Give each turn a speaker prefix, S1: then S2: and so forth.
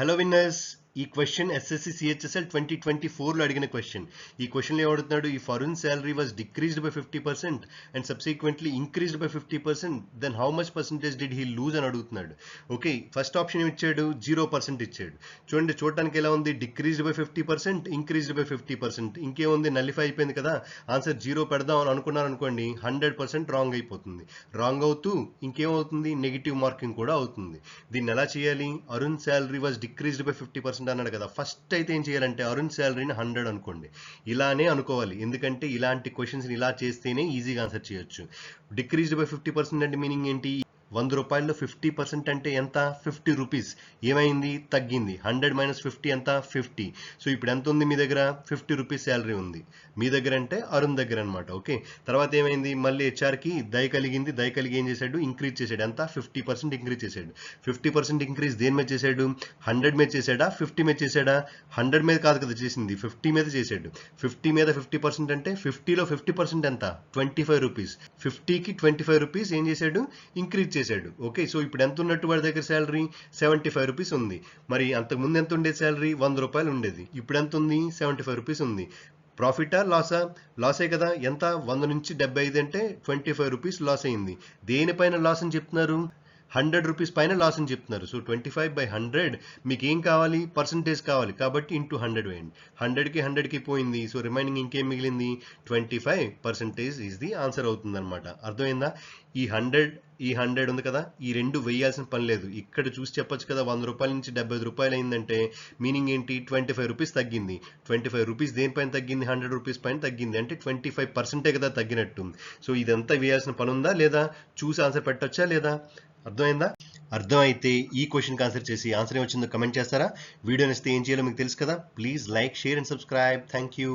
S1: Hello winners, ఈ question SSC CHSL 2024లో అడిగిన క్వశ్చన్. ఈ క్వశ్చన్లో ఏమడుగుతున్నాడు, ఈ Arun salary was decreased by 50% and subsequently increased by 50%, then how much percentage did he lose అని అడుగుతున్నాడు. ఓకే, ఫస్ట్ ఆప్షన్ ఇచ్చాడు 0% ఇచ్చాడు. చూడటానికి ఎలా ఉంది, డిక్రీజ్డ్ బై 50%, ఇంక్రీజ్డ్ బై 50%. ఇంకేముంది, నలిఫై అయిపోయింది కదా. ఆన్సర్ 0 పెడదాం అని అనుకున్నారు అనుకోండి, 100% రాంగ్ అయిపోతుంది. రాంగ్ అవుతూ ఇంకేమవుతుంది, నెగిటివ్ మార్కింగ్ కూడా అవుతుంది. దీన్ని ఎలా చేయాలి, Arun salary was decreased by 50% అన్నాడు కదా. ఫస్ట్ అయితే ఏం చేయాలంటే అరుణ్ శాలరీని 100 అనుకోండి. ఇలానే అనుకోవాలి, ఎందుకంటే ఇలాంటి క్వశ్చన్స్ ఇలా చేస్తేనే ఈజీగా ఆన్సర్ చేయొచ్చు. డిక్రీజ్డ్ బై 50% అంటే మీనింగ్ ఏంటి, 100 రూపాయల్లో 50% అంటే ఎంత, 50 రూపీస్. ఏమైంది, తగ్గింది. 100 - 50 ఎంత, 50. సో ఇప్పుడు ఎంత ఉంది మీ దగ్గర, 50 రూపీస్ శాలరీ ఉంది మీ దగ్గర, అంటే అరుణ్ దగ్గర అనమాట. ఓకే, తర్వాత ఏమైంది, మళ్ళీ హెచ్ఆర్కి దయ కలిగింది. దయ కలిగి ఏం చేశాడు, ఇంక్రీజ్ చేశాడు. ఎంత, 50% ఇంక్రీజ్ చేశాడు. 50% ఇంక్రీజ్ దేని మీద చేశాడు, 100 మీద చేశాడా, 50 మీద చేశాడా? 100 మీద కాదు కదా చేసింది, 50 మీద చేశాడు. 50 మీద 50% అంటే 50లో 50% ఎంత, 25 రూపీస్. 50కి 25 రూపీస్ ఏం చేశాడు, ఇంక్రీజ్ చేశాడు. ఓకే, సో ఇప్పుడు ఎంత ఉన్నట్టు వాడి దగ్గర శాలరీ, 75 రూపీస్ ఉంది. మరి అంతకుముందు ఎంత ఉండేది శాలరీ, 100 రూపాయలు ఉండేది. ఇప్పుడు ఎంత ఉంది, 75 రూపీస్ ఉంది. ప్రాఫిటా లాసా, లాసే కదా. ఎంత, 100 నుంచి 75 అంటే 25 రూపీస్ లాస్ అయింది. దేనిపైన లాస్ అని చెప్తున్నారు, 100 రూపీస్ పైన లాస్ అని చెప్తున్నారు. సో 25/100 మీకు ఏం కావాలి, పర్సంటేజ్ కావాలి, కాబట్టి ఇంటూ 100 వేయండి. 100కి 100కి పోయింది, సో రిమైనింగ్ ఇంకేం మిగిలింది, 25% ఈజ్ ది ఆన్సర్ అవుతుంది అనమాట. అర్థమైందా. ఈ 100 ఉంది కదా, ఈ రెండు వేయాల్సిన పని లేదు. ఇక్కడ చూసి చెప్పొచ్చు కదా, 100 రూపాయల నుంచి 75 రూపాయలు అయిందంటే మీనింగ్ ఏంటి, 25 రూపీస్ తగ్గింది. 25 రూపీస్ దేనిపైన తగ్గింది, 100 రూపీస్ పైన తగ్గింది, అంటే 25% కదా తగ్గినట్టు. సో ఇదంతా వేయాల్సిన పని ఉందా లేదా, చూసి ఆన్సర్ పెట్టొచ్చా లేదా, అర్థమైందా. అర్థమైతే ఈ క్వశ్చన్కి ఆన్సర్ చేసి ఆన్సర్ ఏమొచ్చిందో కమెంట్ చేస్తారా. వీడియో నచ్చితే ఏం చేయాలో మీకు తెలుసు కదా. Please like, share and subscribe. Thank you.